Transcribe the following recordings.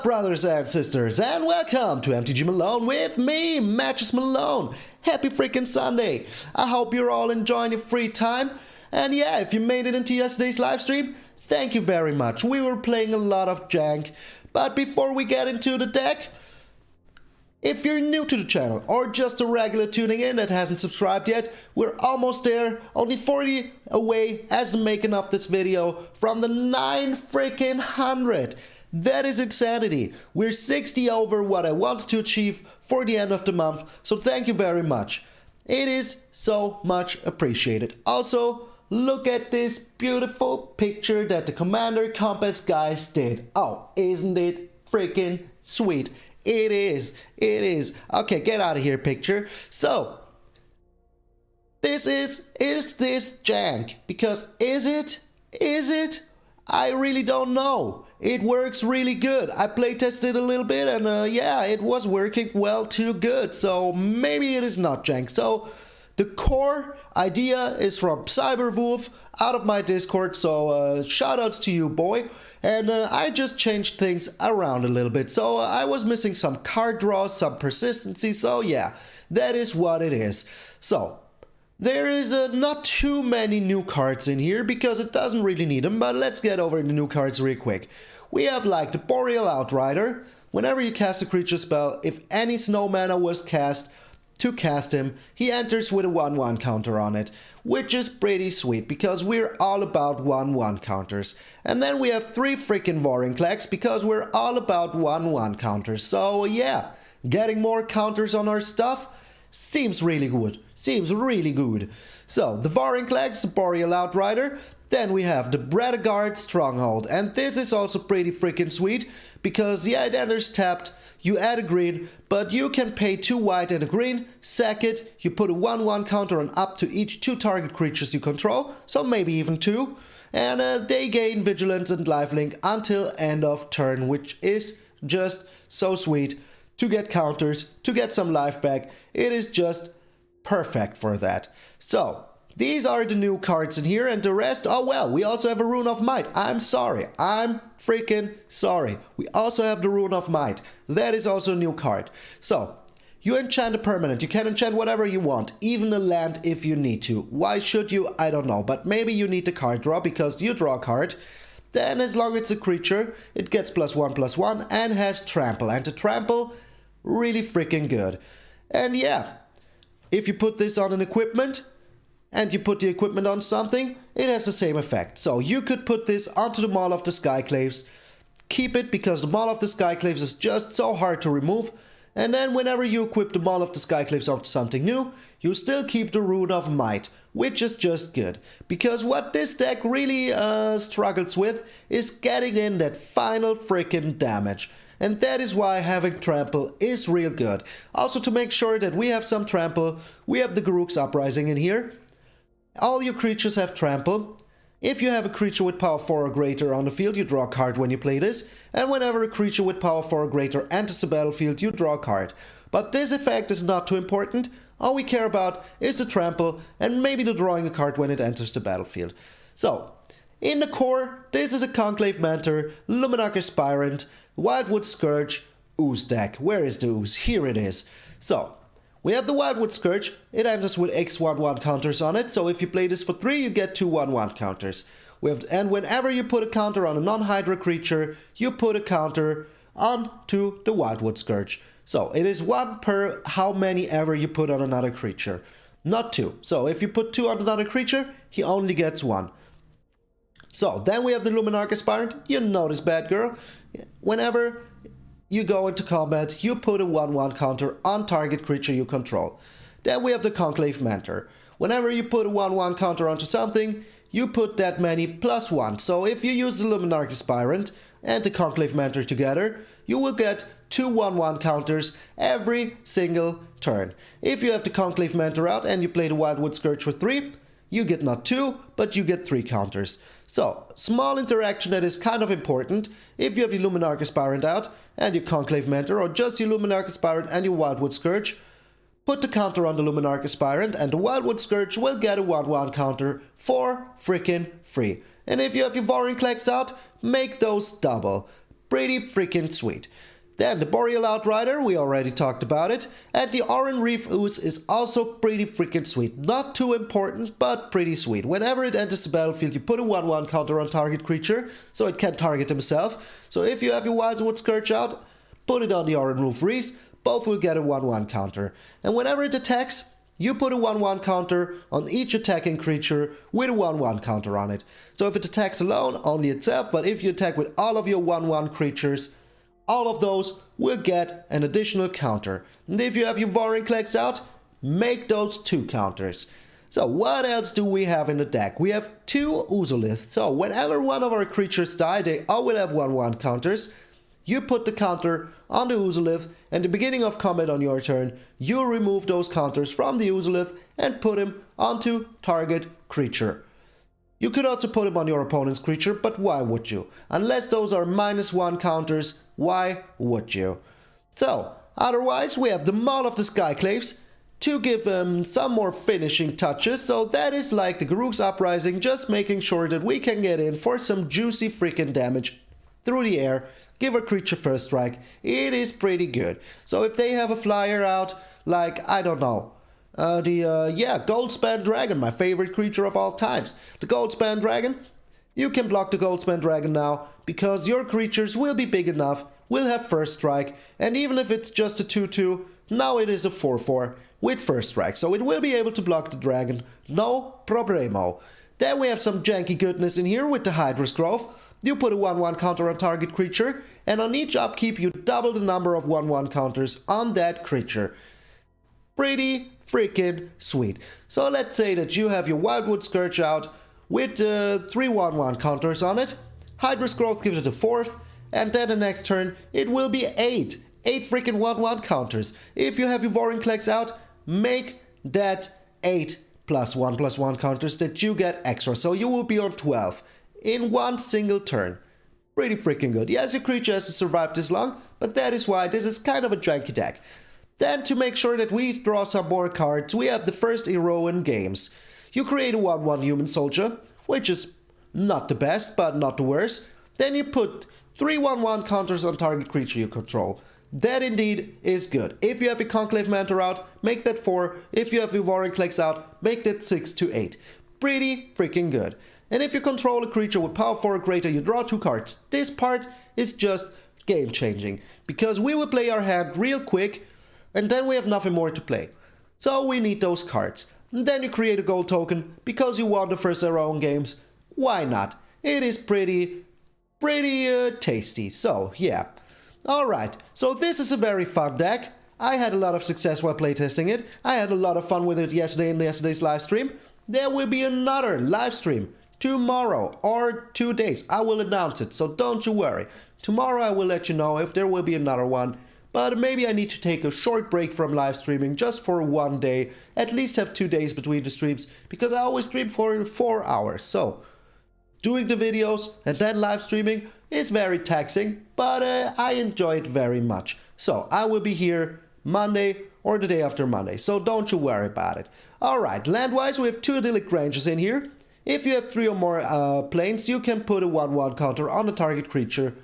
brothers and sisters, and welcome to MTG Malone with me, MTG Malone. Happy freaking Sunday. I hope you're all enjoying your free time. And yeah, if you made it into yesterday's live stream, thank you very much. We were playing a lot of JANK. But before we get into the deck, if you're new to the channel or just a regular tuning in that hasn't subscribed yet, we're almost there. Only 40 away as the making of this video from the 900. That is insanity. We're 60 over what I wanted to achieve for the end of the month, so thank you very much. It is so much appreciated. Also, look at this beautiful picture that the Commander Compass guys did. Oh, isn't it freaking sweet? It is. Okay, get out of here, picture. So, is this JANK? Because is it? I really don't know. It works really good. I playtested a little bit and yeah, it was working well too good. So maybe it is not JANK. So the core idea is from Cyberwolf out of my Discord. So shoutouts to you, boy. And I just changed things around a little bit. So I was missing some card draws, some persistency. So yeah, that is what it is. So there is not too many new cards in here because it doesn't really need them, but let's get over the new cards real quick. We have like the Boreal Outrider. Whenever you cast a creature spell, if any snow mana was cast to cast him, he enters with a 1/1 counter on it, which is pretty sweet because we're all about 1/1 counters. And then we have 3 freaking Vorinclex because we're all about 1/1 counters. So yeah, getting more counters on our stuff seems really good. So, the Vorinclex, the Boreal Outrider, then we have the Bredegard Stronghold, and this is also pretty freaking sweet, because yeah, it enters tapped, you add a green, but you can pay 2 white and a green, sack it, you put a 1/1 counter on up to each 2 target creatures you control, so maybe even 2, and they gain Vigilance and Lifelink until end of turn, which is just so sweet. To get counters, to get some life back, it is just perfect for that. So, these are the new cards in here, and the rest, oh well, we also have a Rune of Might. I'm freaking sorry. We also have the Rune of Might. That is also a new card. So, you enchant a permanent. You can enchant whatever you want, even a land if you need to. Why should you? I don't know, but maybe you need the card draw because you draw a card. Then as long as it's a creature, it gets +1/+1 and has trample. And the trample, really freaking good. And yeah, if you put this on an equipment and you put the equipment on something, it has the same effect. So you could put this onto the Maul of the Skyclaves, keep it because the Maul of the Skyclaves is just so hard to remove, and then whenever you equip the Maul of the Skyclaves onto something new, you still keep the Rune of Might, which is just good. Because what this deck really struggles with is getting in that final freaking damage. And that is why having trample is real good. Also, to make sure that we have some trample, we have the Garruk's Uprising in here. All your creatures have trample. If you have a creature with power 4 or greater on the field, you draw a card when you play this. And whenever a creature with power 4 or greater enters the battlefield, you draw a card. But this effect is not too important. All we care about is the trample and maybe the drawing a card when it enters the battlefield. So, in the core, this is a Conclave Mentor, Luminarch Aspirant, Wildwood Scourge, Ooze deck. Where is the Ooze? Here it is. So, we have the Wildwood Scourge. It enters with X 1/1 counters on it. So if you play this for 3, you get 2 1/1 counters. And whenever you put a counter on a non-Hydra creature, you put a counter onto the Wildwood Scourge. So it is 1 per how many ever you put on another creature. Not 2. So if you put 2 on another creature, he only gets 1. So then we have the Luminarch Aspirant. You know this, bad girl. Whenever you go into combat, you put a 1/1 counter on target creature you control. Then we have the Conclave Mentor. Whenever you put a 1/1 counter onto something, you put that many +1. So if you use the Luminarch Aspirant and the Conclave Mentor together, you will get 2 1/1 counters every single turn. If you have the Conclave Mentor out and you play the Wildwood Scourge for 3, you get not 2, but you get 3 counters. So, small interaction that is kind of important. If you have your Luminarch Aspirant out and your Conclave Mentor, or just your Luminarch Aspirant and your Wildwood Scourge, put the counter on the Luminarch Aspirant and the Wildwood Scourge will get a 1/1 counter for freaking free. And if you have your Vorinclex out, make those double. Pretty freaking sweet. Then the Boreal Outrider, we already talked about it. And the Oran Reef Ooze is also pretty freaking sweet. Not too important, but pretty sweet. Whenever it enters the battlefield, you put a 1/1 counter on target creature, so it can target himself. So if you have your Wildwood Scourge out, put it on the Oran Reef Reef. Both will get a 1/1 counter. And whenever it attacks, you put a 1/1 counter on each attacking creature with a 1/1 counter on it. So if it attacks alone, only itself, but if you attack with all of your 1/1 creatures, all of those will get an additional counter. And if you have your Vorinclex out, make those 2 counters. So what else do we have in the deck? We have 2 Oozoliths. So whenever one of our creatures die, they all will have 1/1 counters. You put the counter on the Oozolith, and at the beginning of combat on your turn, you remove those counters from the Oozolith and put him onto target creature. You could also put him on your opponent's creature, but why would you? Unless those are -1 counters, why would you? So, otherwise we have the Maul of the Skyclaves to give him some more finishing touches, so that is like the Garruk's Uprising, just making sure that we can get in for some juicy freaking damage through the air, give a creature first strike. It is pretty good. So if they have a flyer out, like, I don't know, Goldspan Dragon, my favorite creature of all times. The Goldspan Dragon, you can block the Goldspan Dragon now, because your creatures will be big enough, will have first strike, and even if it's just a 2/2, now it is a 4/4 with first strike, so it will be able to block the dragon, no problemo. Then we have some janky goodness in here with the Hydra's Growth. You put a 1/1 counter on target creature, and on each upkeep you double the number of 1/1 counters on that creature. Pretty freaking sweet. So let's say that you have your Wildwood Scourge out with 3 1/1 counters on it. Hydra's Growth gives it a 4th, and then the next turn it will be 8 freaking 1/1 counters. If you have your Vorinclex out, make that 8 +1/+1 counters that you get extra, so you will be on 12 in one single turn. Pretty freaking good. Yes, your creature has to survive this long, but that is why this is kind of a janky deck. Then, to make sure that we draw some more cards, we have the first hero in games. You create a 1/1 human soldier, which is not the best, but not the worst. Then you put 3 1/1 counters on target creature you control. That indeed is good. If you have a Conclave Mentor out, make that 4. If you have your Vorinclex out, make that 6 to 8. Pretty freaking good. And if you control a creature with power 4 or greater, you draw 2 cards. This part is just game changing, because we will play our hand real quick, and then we have nothing more to play. So we need those cards. And then you create a gold token, because you won the first hero in games. Why not? It is pretty tasty. So yeah. Alright, so this is a very fun deck. I had a lot of success while playtesting it. I had a lot of fun with it yesterday in yesterday's live stream. There will be another live stream tomorrow or 2 days. I will announce it, so don't you worry. Tomorrow I will let you know if there will be another one. But maybe I need to take a short break from live streaming just for 1 day. At least have 2 days between the streams, because I always stream for 4 hours. So, doing the videos and then live streaming is very taxing, but I enjoy it very much. So, I will be here Monday or the day after Monday, so don't you worry about it. Alright, land-wise we have 2 idyllic ranges in here. If you have 3 or more planes, you can put a 1/1 counter on a target creature.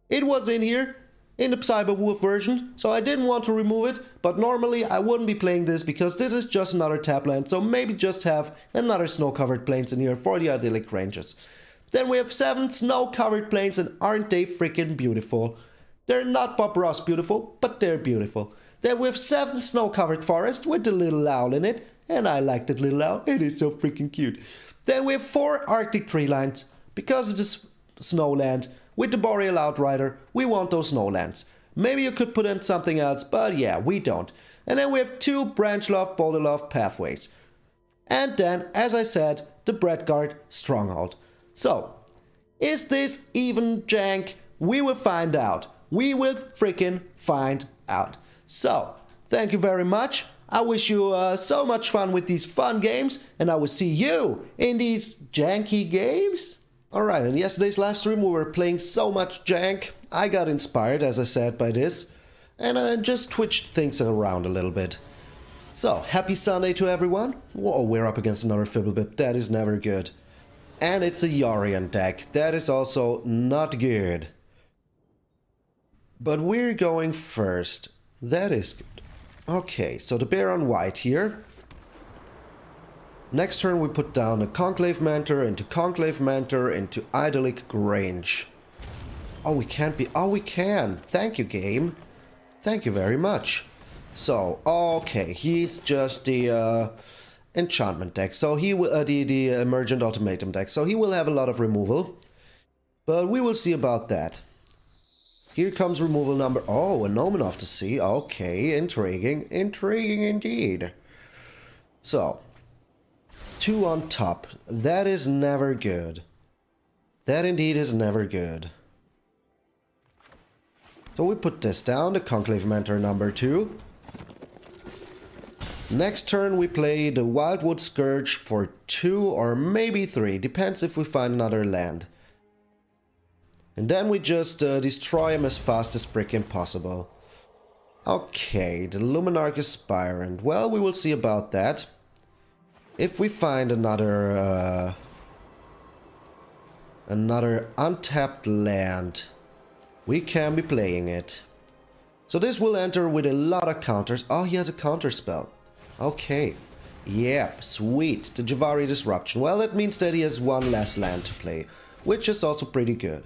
It was in here in the Cyberwolf version, so I didn't want to remove it, but normally I wouldn't be playing this because this is just another tap land, so maybe just have another snow-covered plains in here for the idyllic ranges. Then we have 7 snow-covered plains, and aren't they freaking beautiful? They're not Bob Ross beautiful, but they're beautiful. Then we have 7 snow-covered forests with the little owl in it, and I like that little owl, it is so freaking cute. Then we have 4 Arctic tree lines, because it is snowland. With the Boreal Outrider, we want those snowlands. Maybe you could put in something else, but yeah, we don't. And then we have 2 Branchloft, Boulderloft pathways. And then, as I said, the Bredgard Stronghold. So, is this even jank? We will find out. We will freaking find out. So, thank you very much. I wish you so much fun with these fun games, and I will see you in these janky games. Alright, in yesterday's live stream we were playing so much jank. I got inspired, as I said, by this, and I just twitched things around a little bit. So, happy Sunday to everyone. Whoa, we're up against another Fibblebip. That is never good. And it's a Yorion deck. That is also not good. But we're going first. That is good. Okay, so the bear on white here. Next turn we put down a Conclave Mentor into Idyllic Grange. Oh, we can't be... Oh, we can. Thank you, game. Thank you very much. So, okay, he's just the enchantment deck. So he will... the Emergent Automatum deck. So he will have a lot of removal. But we will see about that. Here comes removal number... Oh, a Nominov to see. Okay, intriguing. Intriguing indeed. So... 2 on top. That is never good. That indeed is never good. So we put this down, the Conclave Mentor number 2. Next turn we play the Wildwood Scourge for 2 or maybe 3. Depends if we find another land. And then we just destroy him as fast as freaking possible. Okay, the Luminarch Aspirant. Well, we will see about that. If we find another untapped land, we can be playing it. So this will enter with a lot of counters. Oh, he has a counter spell. Okay. Yep, sweet. The Javari Disruption. Well, that means that he has one less land to play, which is also pretty good.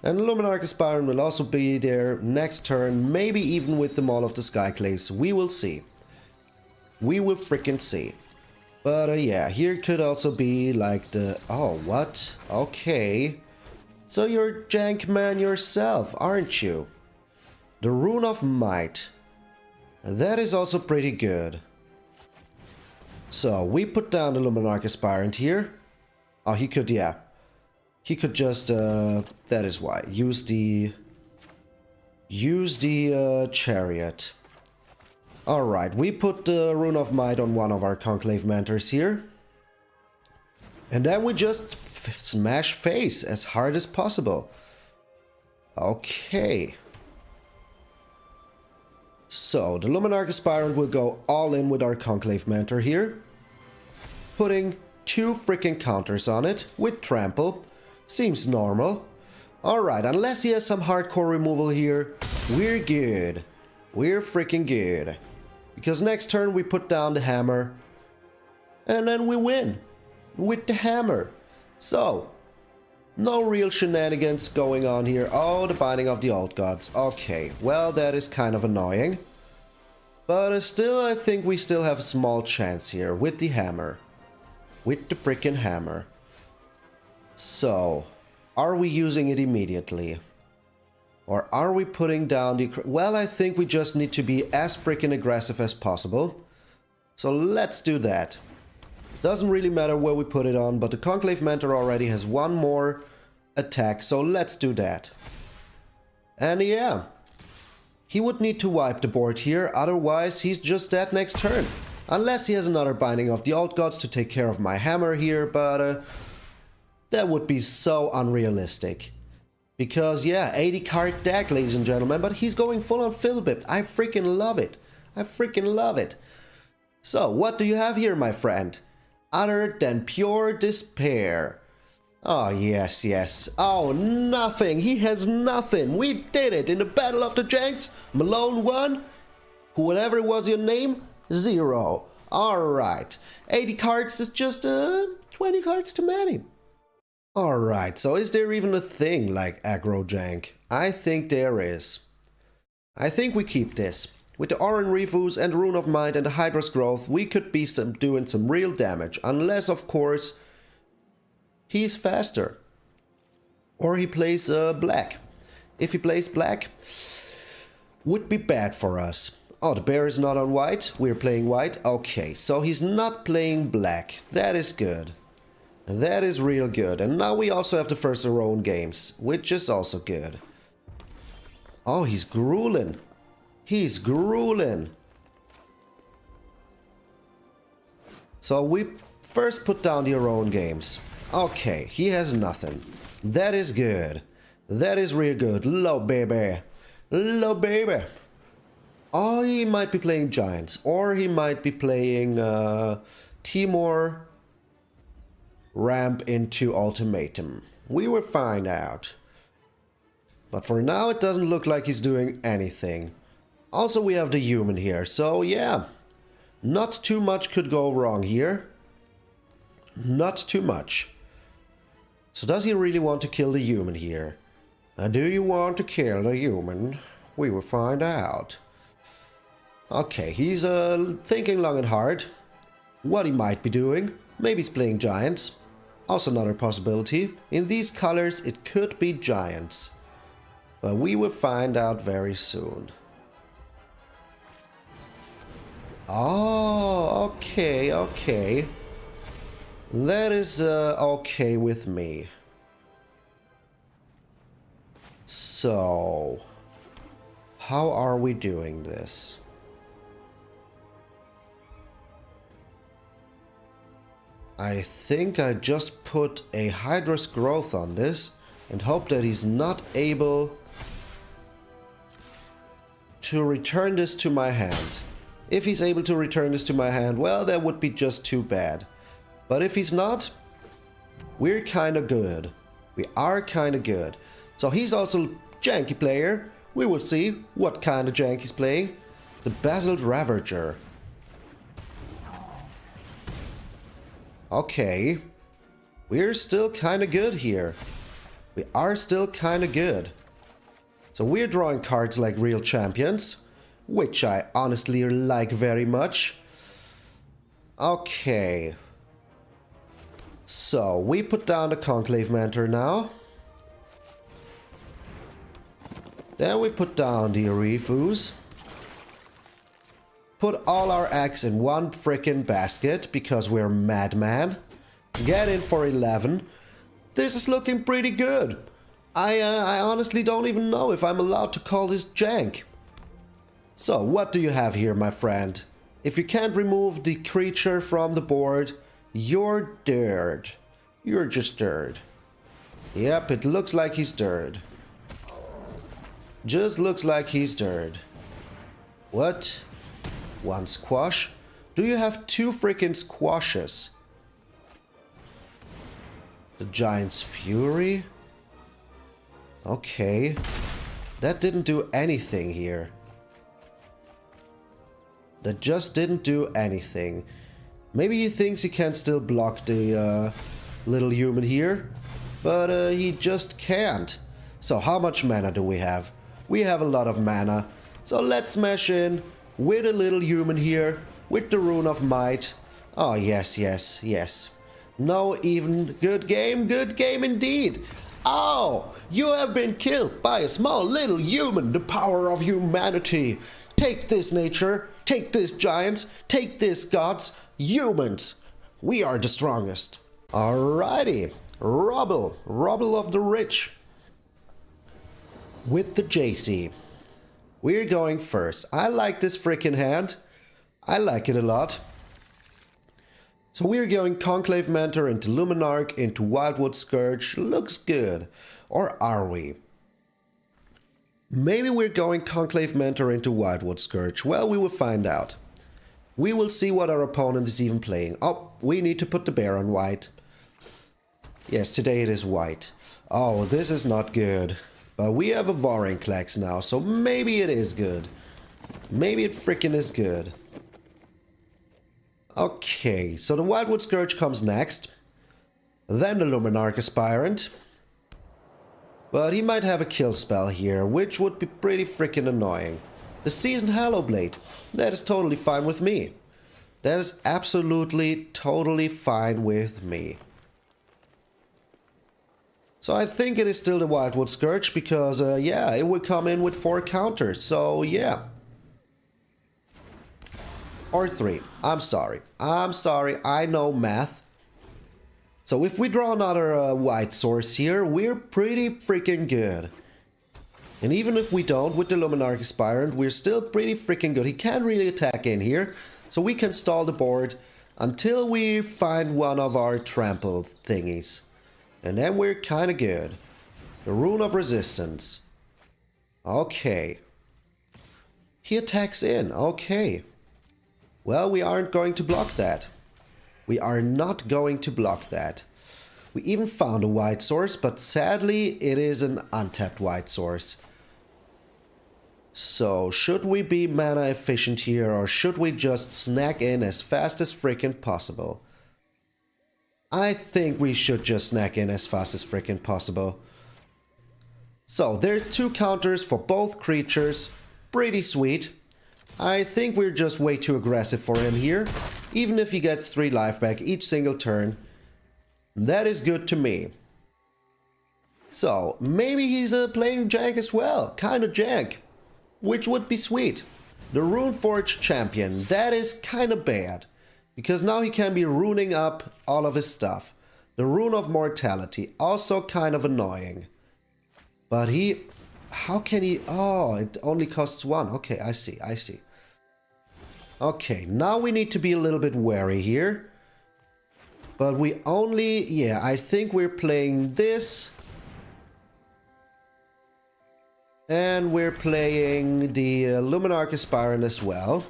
And Luminarch Aspirant will also be there next turn, maybe even with the Maul of the Skyclaves. We will see. We will freaking see. But yeah, here could also be like the... Oh, what? Okay. So you're Jank man yourself, aren't you? The Rune of Might. That is also pretty good. So we put down the Luminarch Aspirant here. Oh, he could, yeah. He could just, that is why. Use the Chariot. Alright, we put the Rune of Might on one of our Conclave Mentors here. And then we just smash face as hard as possible. Okay. So, the Luminarch Aspirant will go all in with our Conclave Mentor here. Putting 2 freaking counters on it with Trample. Seems normal. Alright, unless he has some hardcore removal here, we're good. We're freaking good. Because next turn we put down the hammer. And then we win. With the hammer. So, no real shenanigans going on here. Oh, the Binding of the Old Gods. Okay, well that is kind of annoying. But still, I think we still have a small chance here with the hammer. With the freaking hammer. So, are we using it immediately? Or are we putting down the... Well, I think we just need to be as freaking aggressive as possible. So let's do that. Doesn't really matter where we put it on, but the Conclave Mentor already has 1 more attack, so let's do that. And yeah, he would need to wipe the board here, otherwise he's just dead next turn. Unless he has another Binding of the Old Gods to take care of my hammer here, but that would be so unrealistic. Because, yeah, 80 card deck, ladies and gentlemen, but he's going full on Filbip. I freaking love it. I freaking love it. So, what do you have here, my friend? Other than pure despair. Oh, yes, yes. Oh, nothing. He has nothing. We did it in the Battle of the Janks. Malone won. Whatever was your name, 0. Alright. 80 cards is just 20 cards too many. Alright, so is there even a thing like aggro jank? I think there is. I think we keep this. With the Oran Refuse and Rune of Might and the Hydra's Growth, we could be doing some real damage. Unless, of course, he's faster. Or he plays black. If he plays black, would be bad for us. Oh, the bear is not on white. We're playing white. Okay, so he's not playing black. That is good. That is real good. And now we also have the first of our own games, which is also good. Oh, he's grueling. He's grueling. So we first put down the own games. Okay, he has nothing. That is good. That is real good. Low baby. Low baby. Oh, he might be playing Giants. Or he might be playing Timor Ramp into Ultimatum. We will find out. But for now, it doesn't look like he's doing anything. Also, we have the human here, so yeah. Not too much could go wrong here. Not too much. So does he really want to kill the human here? Do you want to kill the human? We will find out. Okay, he's thinking long and hard. What he might be doing. Maybe he's playing giants. Also another possibility. In these colors, it could be giants. But we will find out very soon. Oh, okay, okay. That is okay with me. So, how are we doing this? I think I just put a Hydra's growth on this and hope that he's not able to return this to my hand. If he's able to return this to my hand, well, that would be just too bad. But if he's not, we're kind of good. We are kind of good. So he's also a janky player. We will see what kind of jank he's playing. The Basalt Ravager. Okay. We're still kind of good here. We are still kind of good. So we're drawing cards like real champions, which I honestly like very much. Okay. So we put down the Conclave Mentor now. Then we put down the Arifus. Put all our eggs in one frickin' basket because we're madman. Get in for 11. This is looking pretty good. I honestly don't even know if I'm allowed to call this jank. So, what do you have here, my friend? If you can't remove the creature from the board, you're dirt. You're just dirt. Yep, it looks like he's dirt. Just looks like he's dirt. What? One squash? Do you have two freaking squashes? The Giant's Fury? Okay. That didn't do anything here. That just didn't do anything. Maybe he thinks he can still block the little human here. But he just can't. So how much mana do we have? We have a lot of mana. So let's smash in with a little human here. With the Rune of Might. Oh yes, yes, yes. No, even good game indeed. Oh, you have been killed by a small little human, the power of humanity. Take this, nature, take this, giants, take this, gods, humans. We are the strongest. Alrighty, Rubble of the Rich. With the JC. We're going first. I like this freaking hand. I like it a lot. So we're going Conclave Mentor into Luminarch into Wildwood Scourge. Looks good. Or are we? Maybe we're going Conclave Mentor into Wildwood Scourge. Well, we will find out. We will see what our opponent is even playing. Oh, we need to put the bear on white. Yes, today it is white. Oh, this is not good. But we have a Vorinclex now, so maybe it is good. Maybe it freaking is good. Okay, so the Wildwood Scourge comes next. Then the Luminarch Aspirant. But he might have a kill spell here, which would be pretty freaking annoying. The Seasoned Hallowblade. That is totally fine with me. That is absolutely, totally fine with me. So I think it is still the Wildwood Scourge because, yeah, it will come in with 4 counters. So, yeah. Or 3. I'm sorry. I know math. So if we draw another white source here, we're pretty freaking good. And even if we don't with the Luminarch Aspirant, we're still pretty freaking good. He can't really attack in here. So we can stall the board until we find one of our trample thingies. And then we're kind of good. The Rune of Resistance. Okay. He attacks in. Okay. Well, we aren't going to block that. We are not going to block that. We even found a white source, but sadly it is an untapped white source. So, should we be mana efficient here, or should we just snack in as fast as freaking possible? I think we should just snack in as fast as freaking possible. So, there's 2 counters for both creatures. Pretty sweet. I think we're just way too aggressive for him here, even if he gets 3 life back each single turn. That is good to me. So, maybe he's playing JANK as well, kinda JANK, which would be sweet. The Runeforged Champion, that is kinda bad, because now he can be runing up all of his stuff. The Rune of Mortality, also kind of annoying. But how can he, oh, it only costs 1, okay, I see. Okay, now we need to be a little bit wary here. But we only, yeah, I think we're playing this. And we're playing the Luminarch Aspirant as well.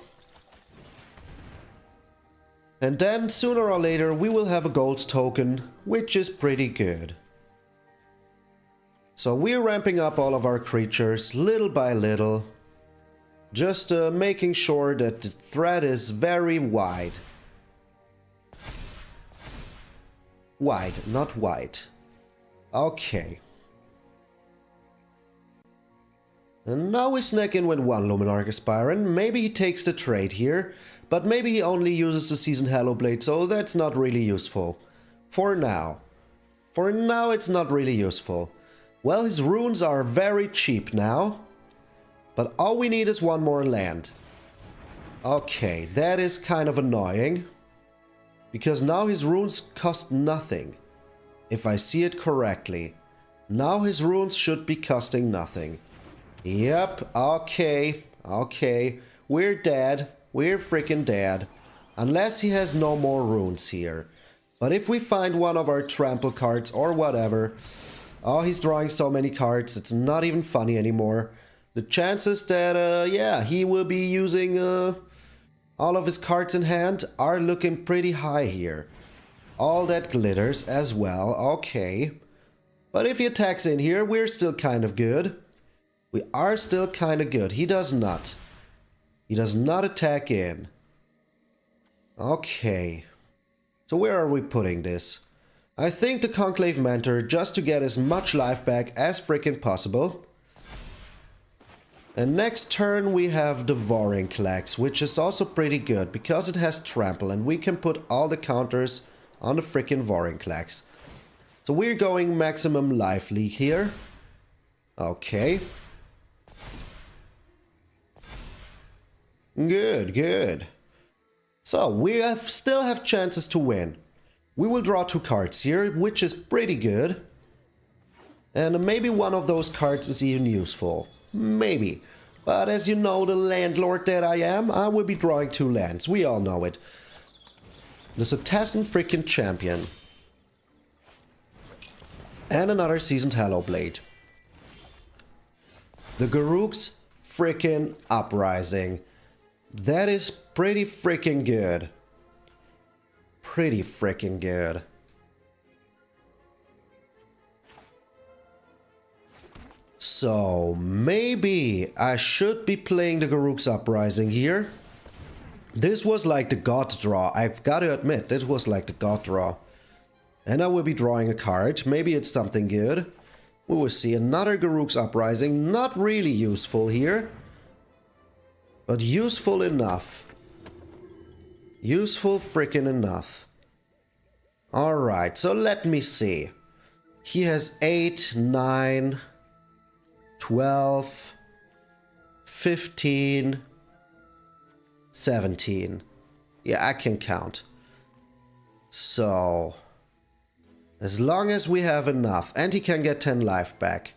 And then, sooner or later, we will have a gold token, which is pretty good. So we're ramping up all of our creatures, little by little. Just making sure that the thread is very wide. Wide, not wide. Okay. And now we snack in with 1 Luminarch Aspirant. Maybe he takes the trade here, but maybe he only uses the Seasoned Hellblade, so that's not really useful. For now. For now it's not really useful. Well, his runes are very cheap now. But all we need is 1 more land. Okay, that is kind of annoying. Because now his runes cost nothing. If I see it correctly. Now his runes should be costing nothing. Yep, okay. We're dead. We're freaking dead. Unless he has no more runes here. But if we find one of our trample cards or whatever. Oh, he's drawing so many cards. It's not even funny anymore. The chances that, yeah, he will be using all of his cards in hand are looking pretty high here. All that glitters as well, okay. But if he attacks in here, we're still kind of good. We are still kind of good. He does not. He does not attack in. Okay. So where are we putting this? I think the Conclave Mentor, just to get as much life back as freaking possible. And next turn we have the Vorinclex, which is also pretty good because it has trample and we can put all the counters on the freaking Vorinclex. So we're going maximum life leak here. Okay. Good. So we still have chances to win. We will draw 2 cards here, which is pretty good. And maybe one of those cards is even useful. Maybe. But as you know, the landlord that I am, I will be drawing 2 lands. We all know it. The Setessan freaking Champion. And another Seasoned Hellblade. The Garruk's freaking Uprising. That is pretty freaking good. Pretty freaking good. So, maybe I should be playing the Garruk's Uprising here. This was like the god draw. I've got to admit, this was like the god draw. And I will be drawing a card. Maybe it's something good. We will see. Another Garruk's Uprising. Not really useful here. But useful enough. Useful freaking enough. Alright, so let me see. He has 8, 9... 12, 15, 17. Yeah, I can count. So, as long as we have enough, and he can get 10 life back.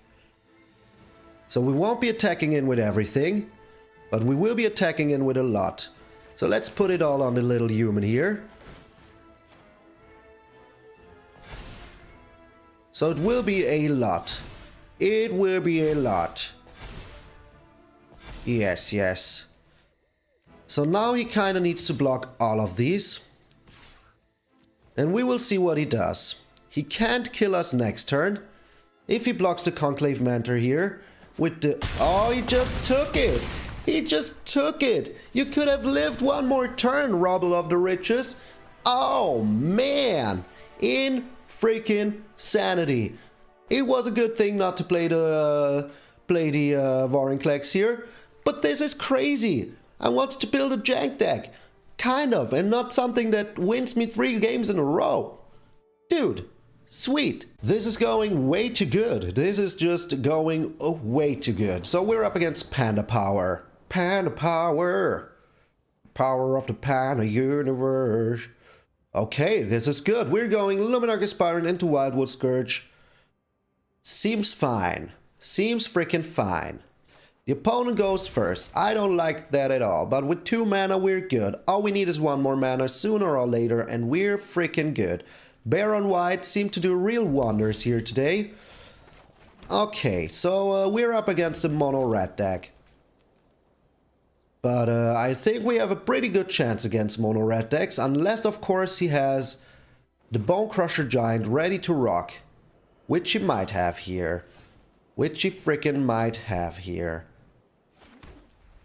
So we won't be attacking in with everything, but we will be attacking in with a lot. So let's put it all on the little human here. So it will be a lot. It will be a lot. Yes. So now he kinda needs to block all of these. And we will see what he does. He can't kill us next turn. If he blocks the Conclave Mentor here with the... Oh, he just took it. He just took it. You could have lived one more turn, Rubble of the Riches. Oh, man. In freaking sanity. It was a good thing not to play the Vorinclex here. But this is crazy. I wanted to build a jank deck. Kind of. And not something that wins me 3 games in a row. Dude. Sweet. This is going way too good. This is just going way too good. So we're up against Panda Power. Panda Power. Power of the Panda Universe. Okay, this is good. We're going Luminarch Aspirant into Wildwood Scourge. Seems fine. Seems freaking fine. The opponent goes first. I don't like that at all. But with 2 mana, we're good. All we need is 1 more mana sooner or later, and we're freaking good. Baron White seemed to do real wonders here today. Okay, so we're up against a mono red deck. But I think we have a pretty good chance against mono red decks, unless of course he has the Bone Crusher Giant ready to rock. Which he might have here. Which he freaking might have here.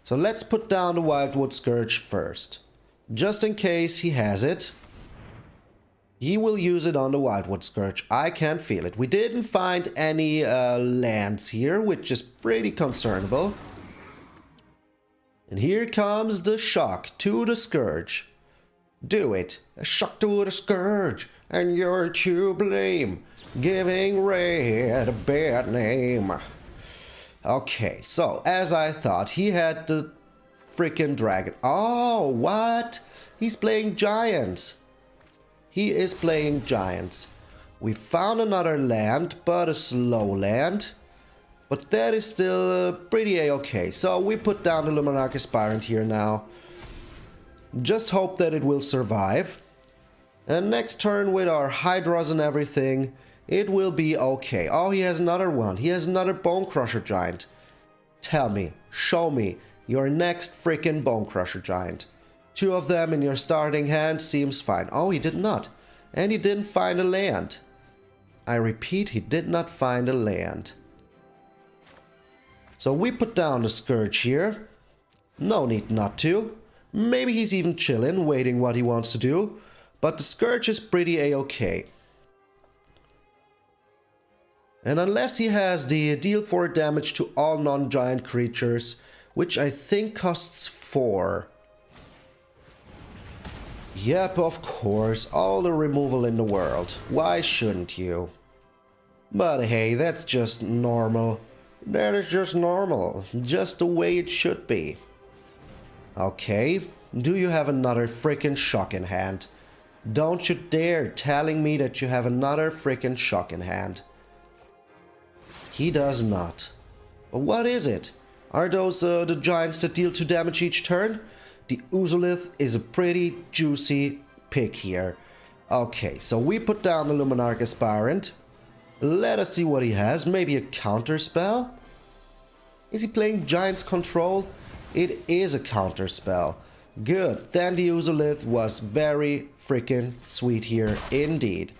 So let's put down the Wildwood Scourge first. Just in case he has it. He will use it on the Wildwood Scourge. I can feel it. We didn't find any lands here, which is pretty concernable. And here comes the shock to the Scourge. Do it. A shock to the Scourge. And you're to blame. Giving red a bad name. Okay, so as I thought, he had the freaking dragon. Oh, what? He's playing giants. He is playing giants. We found another land, but a slow land. But that is still pretty a-okay. So we put down the Luminarch Aspirant here now. Just hope that it will survive. And next turn with our Hydras and everything, it will be okay. Oh, he has another one. He has another Bone Crusher Giant. Tell me, show me your next freaking Bone Crusher Giant. 2 of them in your starting hand seems fine. Oh, he did not. And he didn't find a land. I repeat, he did not find a land. So we put down the Scourge here. No need not to. Maybe he's even chilling, waiting what he wants to do. But the Scourge is pretty a-okay. And unless he has the deal 4 damage to all non-giant creatures, which I think costs 4. Yep, of course, all the removal in the world. Why shouldn't you? But hey, that's just normal. That is just normal. Just the way it should be. Okay, do you have another freaking shock in hand? Don't you dare telling me that you have another freaking shock in hand. He does not. But what is it? Are those the giants that deal 2 damage each turn? The Uzolith is a pretty juicy pick here. Okay, so we put down the Luminarch Aspirant. Let us see what he has. Maybe a counter spell? Is he playing Giants Control? It is a counter spell. Good. Then the Uzolith was very freaking sweet here indeed.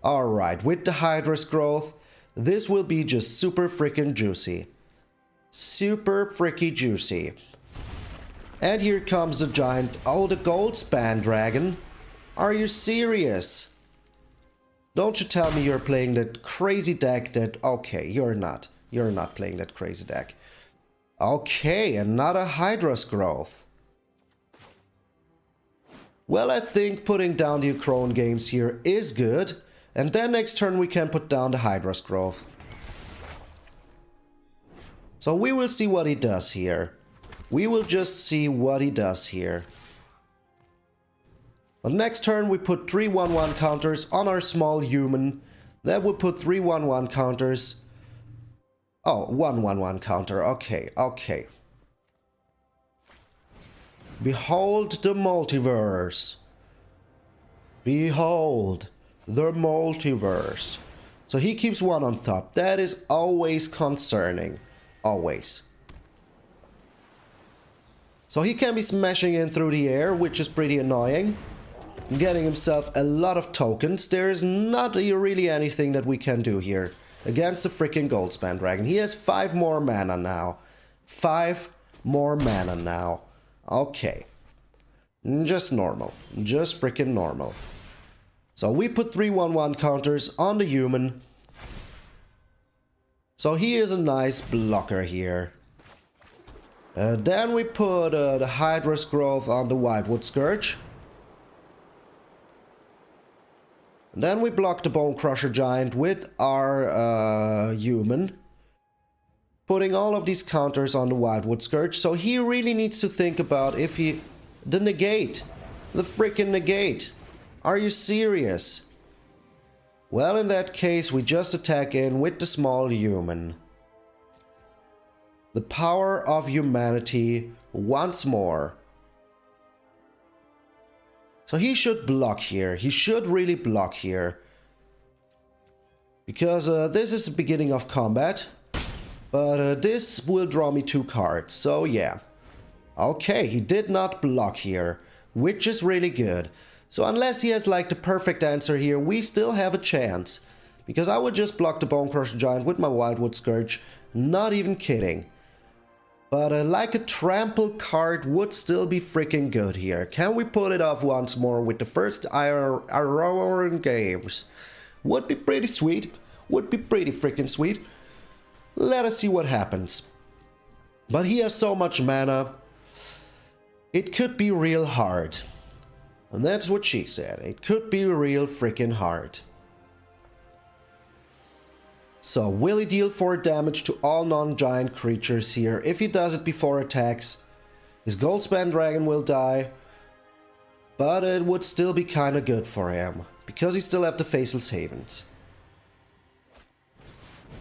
Alright, with the Hydra's growth, this will be just super freaking juicy. Super freaky juicy. And here comes the giant. Oh, the Goldspan Dragon. Are you serious? Don't you tell me you're playing that crazy deck that... Okay, you're not. You're not playing that crazy deck. Okay, another Hydra's growth. Well, I think putting down the Acron Games here is good. And then next turn we can put down the Hydra's growth. So we will see what he does here. We will just see what he does here. But next turn we put 3/1/1 counters on our small human. Then we put 3/1/1 counters. Oh, 1/1/1 counter. Okay, okay. Behold the multiverse. Behold the multiverse. So he keeps 1 on top. That is always concerning. Always. So he can be smashing in through the air, which is pretty annoying. getting himself a lot of tokens. There is not really anything that we can do here against the freaking Goldspan Dragon. He has 5 more mana now. 5 more mana now. Okay. Just normal. Just freaking normal. So we put 3/1/1 counters on the human. So he is a nice blocker here. Then we put the Hydra's Growth on the Wildwood Scourge. And then we block the Bone Crusher Giant with our human. Putting all of these counters on the Wildwood Scourge. So he really needs to think about if he... The negate. The freaking negate. Are you serious? Well, in that case, we just attack in with the small human. The power of humanity once more. So he should block here. He should really block here. Because this is the beginning of combat. But this will draw me 2 cards. So yeah. Okay, he did not block here. Which is really good. So unless he has like the perfect answer here, we still have a chance. Because I would just block the Bone Crusher Giant with my Wildwood Scourge. Not even kidding. But like a trample card would still be freaking good here. Can we pull it off once more with the first Iron Games? Would be pretty sweet. Would be pretty freaking sweet. Let us see what happens. But he has so much mana. It could be real hard. And that's what she said. It could be real freaking hard. So, will he deal 4 damage to all non-giant creatures here? If he does it before attacks, his Goldspan Dragon will die. But it would still be kinda good for him. Because he still have the Faceless Havens.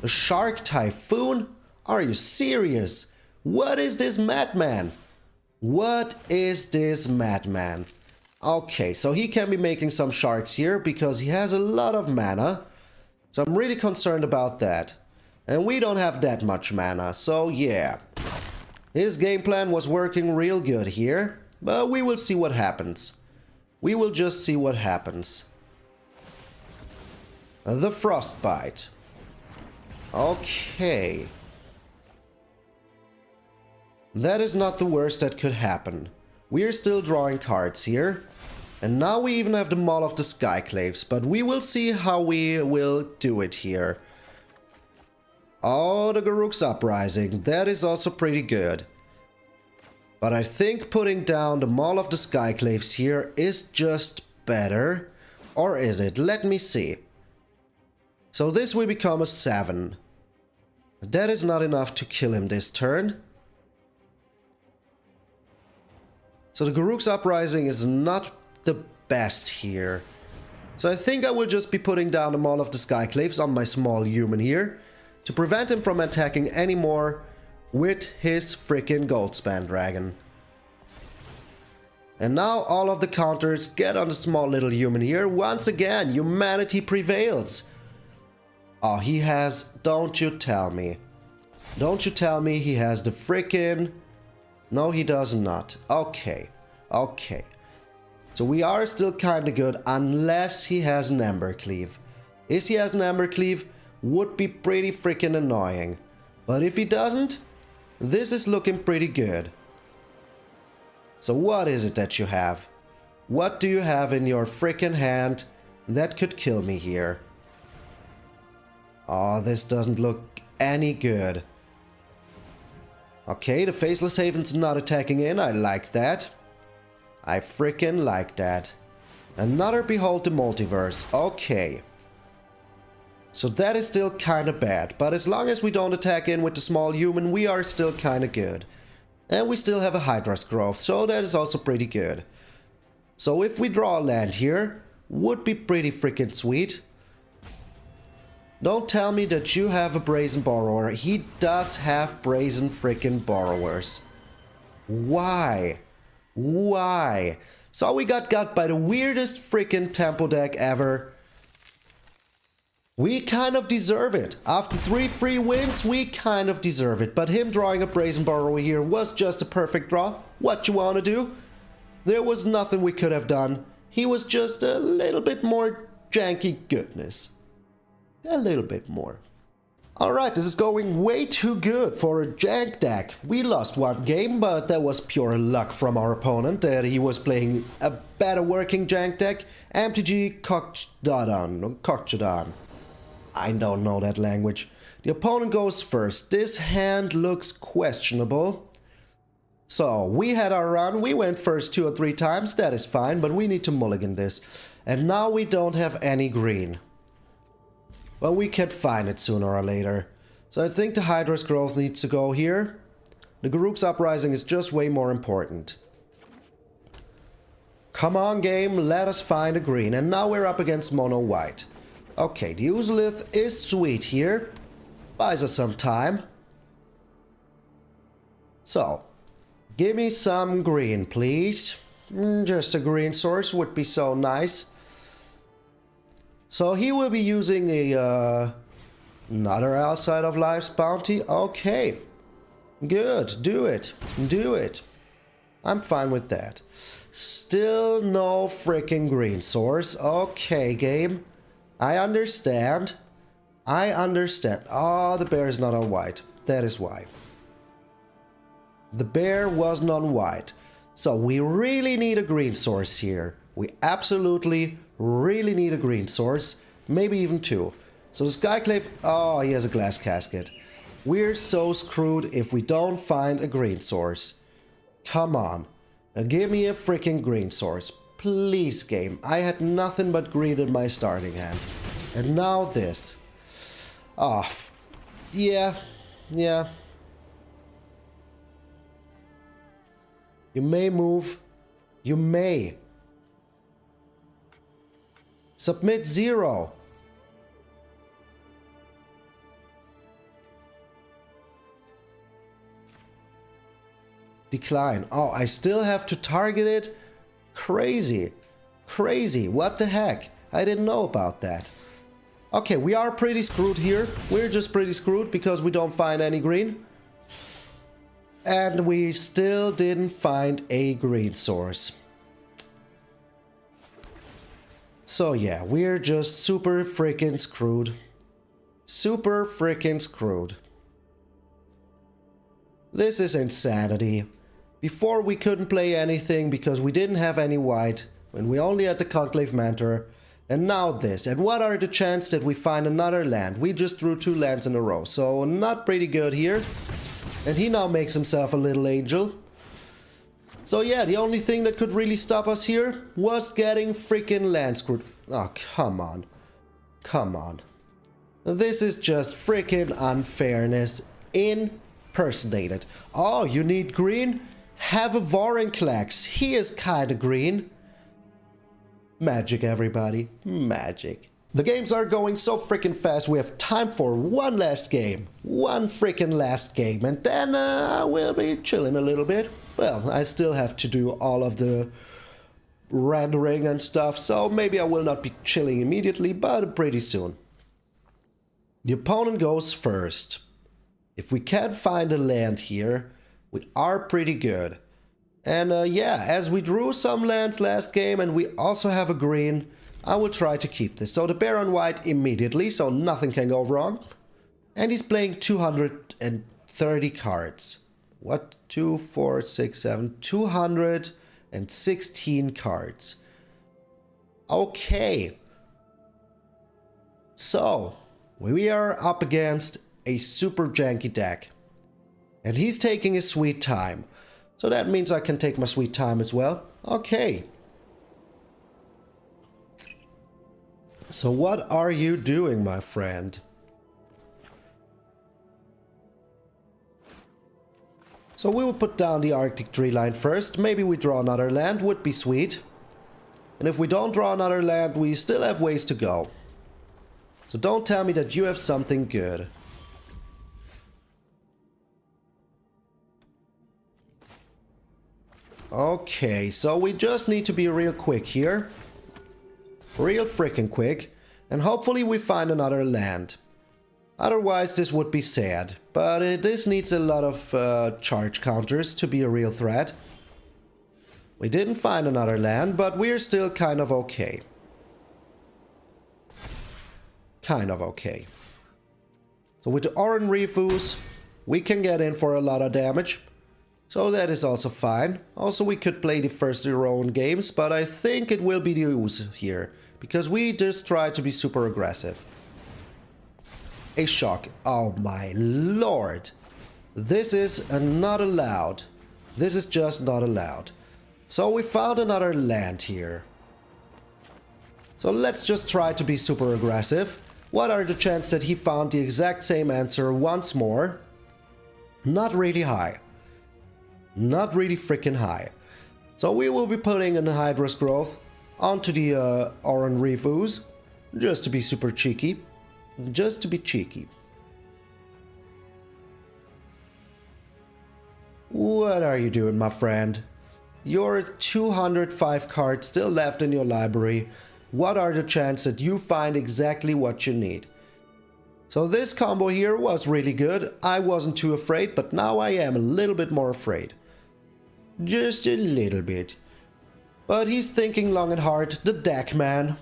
A Shark Typhoon? Are you serious? What is this madman? What is this madman? Okay, so he can be making some sharks here because he has a lot of mana. So I'm really concerned about that. And we don't have that much mana, so yeah. His game plan was working real good here. But we will see what happens. We will just see what happens. The Frostbite. Okay. That is not the worst that could happen. We are still drawing cards here. And now we even have the Maul of the Skyclaves, but we will see how we will do it here. Oh, the Garruk's Uprising. That is also pretty good. But I think putting down the Maul of the Skyclaves here is just better. Or is it? Let me see. So this will become a 7. That is not enough to kill him this turn. So the Garruk's Uprising is not the best here. So I think I will just be putting down the Maul of the Skyclaves on my small human here to prevent him from attacking anymore with his freaking Goldspan Dragon. And now all of the counters get on the small little human here. Once again, humanity prevails. Oh, he has... Don't you tell me. Don't you tell me he has the freaking... No, he does not. Okay. Okay. So we are still kinda good unless he has an Embercleave. If he has an Embercleave, would be pretty freaking annoying. But if he doesn't, this is looking pretty good. So what is it that you have? What do you have in your freaking hand that could kill me here? Oh, this doesn't look any good. Okay, the Faceless Haven's not attacking in. I like that. I freaking like that. Another Behold the Multiverse. Okay. So that is still kinda bad. But as long as we don't attack in with the small human, we are still kinda good. And we still have a Hydra's Growth, so that is also pretty good. So if we draw a land here, would be pretty freaking sweet. Don't tell me that you have a Brazen Borrower. He does have Brazen freaking Borrowers. Why? Why? So we got by the weirdest freaking tempo deck ever. We kind of deserve it. After 3 free wins, we kind of deserve it. But him drawing a Brazen Borrower here was just a perfect draw. What you wanna do? There was nothing we could have done. He was just a little bit more janky goodness. A little bit more. Alright, this is going way too good for a jank deck. We lost one game, but that was pure luck from our opponent that he was playing a better working jank deck. MTG Malone. I don't know that language. The opponent goes first. This hand looks questionable. So, we had our run. We went first 2 or 3 times. That is fine, but we need to mulligan this. And now we don't have any green. Well, we can find it sooner or later. So I think the Hydra's Growth needs to go here. The Garruk's Uprising is just way more important. Come on, game, let us find a green. And now we're up against mono white. Okay, the Uzolith is sweet here. Buys us some time. So, give me some green, please. Just a green source would be so nice. So he will be using another Outside of Life's Bounty. Okay. Good. Do it. Do it. I'm fine with that. Still no freaking green source. Okay, game. I understand. I understand. Oh, the bear is not on white. That is why. The bear wasn't on white. So we really need a green source here. We absolutely really need a green source. Maybe even 2. So the Skyclave... Oh, he has a glass casket. We're so screwed if we don't find a green source. Come on. Now give me a freaking green source. Please, game. I had nothing but green in my starting hand. And now this. Oh, yeah. Yeah. You may move. You may. Submit 0. Decline. Oh, I still have to target it? Crazy. Crazy. What the heck? I didn't know about that. Okay, we are pretty screwed here. We're just pretty screwed because we don't find any green. And we still didn't find a green source. So yeah, we're just super freaking screwed. Super freaking screwed. This is insanity. Before we couldn't play anything because we didn't have any white, when we only had the Conclave Mentor. And now this. And what are the chances that we find another land? We just drew 2 lands in a row, so not pretty good here. And he now makes himself a little angel. So yeah, the only thing that could really stop us here was getting freaking land screwed. Oh, come on. Come on. This is just freaking unfairness impersonated. Oh, you need green? Have a Vorinclex. He is kinda green. Magic, everybody. Magic. The games are going so freaking fast, we have time for one last game. One freaking last game. And then I will be chilling a little bit. Well, I still have to do all of the rendering and stuff, so maybe I will not be chilling immediately, but pretty soon. The opponent goes first. If we can't find a land here, we are pretty good. And yeah, as we drew some lands last game and we also have a green, I will try to keep this. So the bear on white immediately, so nothing can go wrong. And he's playing 230 cards. What? 2, 4, 6, 7, 216 cards. Okay. So, we are up against a super janky deck. And he's taking his sweet time. So that means I can take my sweet time as well. Okay. So what are you doing, my friend? So we will put down the Arctic tree line first. Maybe we draw another land, would be sweet. And if we don't draw another land, we still have ways to go. So don't tell me that you have something good. Okay, so we just need to be real quick here. Real freaking quick. And hopefully we find another land. Otherwise this would be sad. But this needs a lot of charge counters to be a real threat. We didn't find another land, but we're still kind of okay. Kind of okay. So with the Oran Refuse, we can get in for a lot of damage. So that is also fine. Also, we could play the first Heroine games, but I think it will be the Ooze here. Because we just try to be super aggressive. A shock. Oh my lord. This is not allowed. This is just not allowed. So we found another land here. So let's just try to be super aggressive. What are the chances that he found the exact same answer once more? Not really high. Not really freaking high. So we will be putting an Hydra's Growth onto the Oran Refuse. Just to be super cheeky. Just to be cheeky. What are you doing, my friend? You're 205 cards still left in your library. What are the chances that you find exactly what you need? So this combo here was really good. I wasn't too afraid, but now I am a little bit more afraid. Just a little bit. But he's thinking long and hard, the deck man.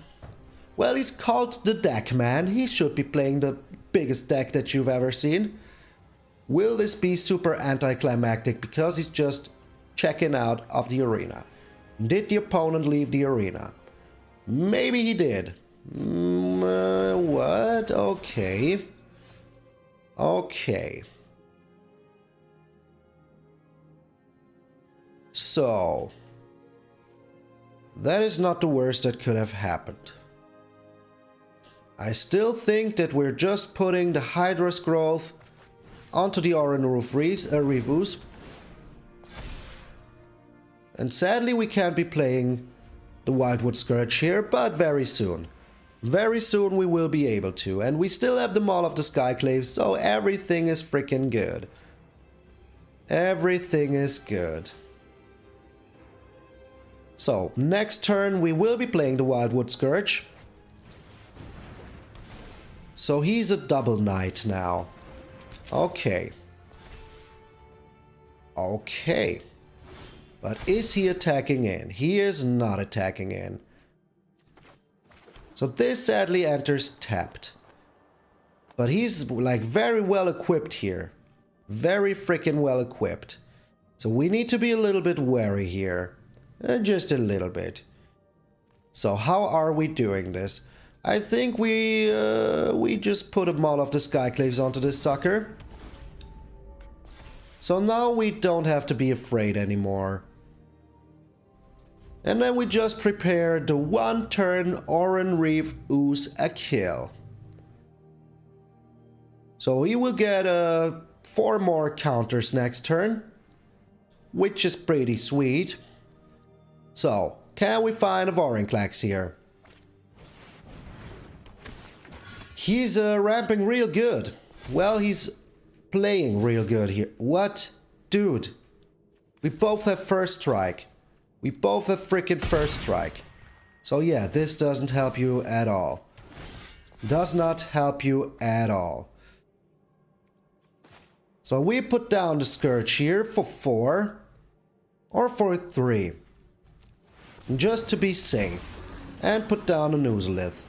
Well, he's called the deck man. He should be playing the biggest deck that you've ever seen. Will this be super anticlimactic because he's just checking out of the arena? Did the opponent leave the arena? Maybe he did. What? Okay. Okay. So, that is not the worst that could have happened. I still think that we're just putting the Hydra's Growth onto the Oran Refuse. And sadly we can't be playing the Wildwood Scourge here, but very soon. Very soon we will be able to. And we still have the Maul of the Skyclaves, so everything is freaking good. Everything is good. So, next turn we will be playing the Wildwood Scourge. So he's a double knight now. Okay. Okay. But is he attacking in? He is not attacking in. So this sadly enters tapped. But he's like very well equipped here. Very freaking well equipped. So we need to be a little bit wary here. Just a little bit. So how are we doing this? I think we just put a Maul of the Skyclaves onto this sucker. So now we don't have to be afraid anymore. And then we just prepare the one turn Oran Reef Ooze a kill. So he will get 4 more counters next turn, which is pretty sweet. So, can we find a Vorinclex here? He's ramping real good. Well, he's playing real good here. What? Dude. We both have first strike. We both have freaking first strike. So yeah, this doesn't help you at all. Does not help you at all. So we put down the Scourge here for 4. Or for 3. Just to be safe. And put down a Nuzlith.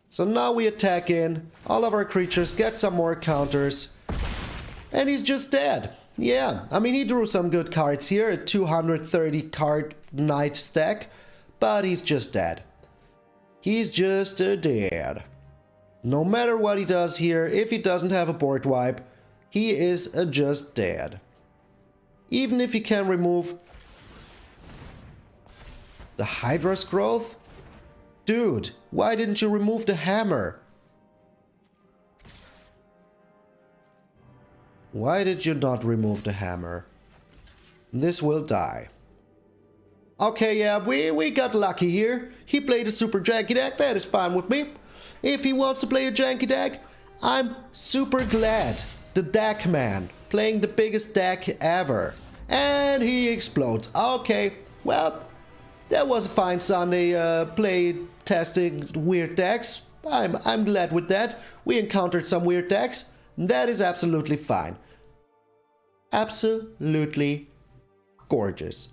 So now we attack in. All of our creatures get some more counters. And he's just dead. Yeah, I mean he drew some good cards here. A 230 card knight stack. But he's just dead. He's just dead. No matter what he does here, if he doesn't have a board wipe, he is just dead. Even if he can remove the Hydra's Growth? Dude, why didn't you remove the hammer? Why did you not remove the hammer? This will die. Okay, yeah, we got lucky here. He played a super janky deck, that is fine with me. If he wants to play a janky deck, I'm super glad. The deck man, playing the biggest deck ever. And he explodes. Okay, well, that was a fine Sunday testing weird decks. I'm glad with that. We encountered some weird decks. That is absolutely fine. Absolutely gorgeous.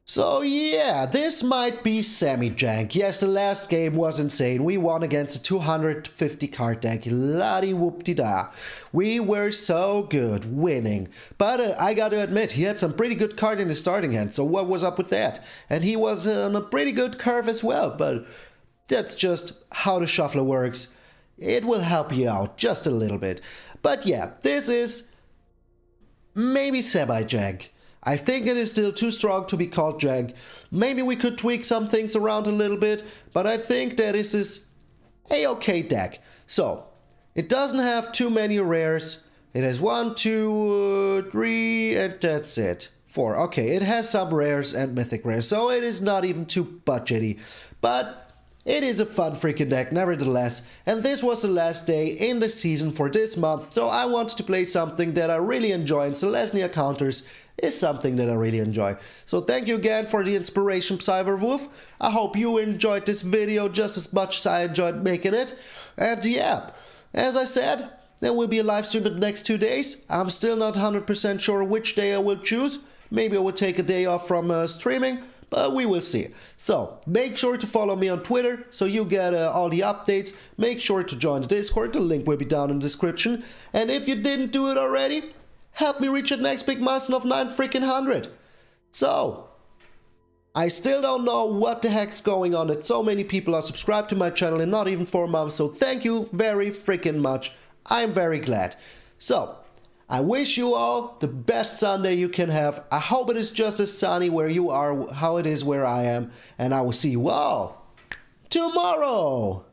So yeah, this might be semi-jank. Yes, the last game was insane. We won against a 250 card deck. Bloody whoop-de-da. We were so good, winning. But I gotta admit, he had some pretty good card in his starting hand, so what was up with that? And he was on a pretty good curve as well, but that's just how the shuffler works. It will help you out just a little bit. But yeah, this is maybe semi-jank. I think it is still too strong to be called jank. Maybe we could tweak some things around a little bit, but I think that this is a okay deck. So, it doesn't have too many rares. It has 1, 2, 3, and that's it. 4. Okay, it has some rares and mythic rares, so it is not even too budgety. But it is a fun freaking deck nevertheless, and this was the last day in the season for this month, so I wanted to play something that I really enjoy, and Selesnya counters is something that I really enjoy. So thank you again for the inspiration, Cyberwolf. I hope you enjoyed this video just as much as I enjoyed making it. And yeah, as I said, there will be a live stream in the next 2 days. I'm still not 100% sure which day I will choose. Maybe I will take a day off from streaming, but we will see. So make sure to follow me on Twitter so you get all the updates. Make sure to join the Discord. The link will be down in the description. And if you didn't do it already, help me reach the next big milestone of 900. So, I still don't know what the heck's going on that so many people are subscribed to my channel and not even 4 months, so thank you very freaking much. I'm very glad. So, I wish you all the best Sunday you can have. I hope it is just as sunny where you are, how it is where I am, and I will see you all tomorrow.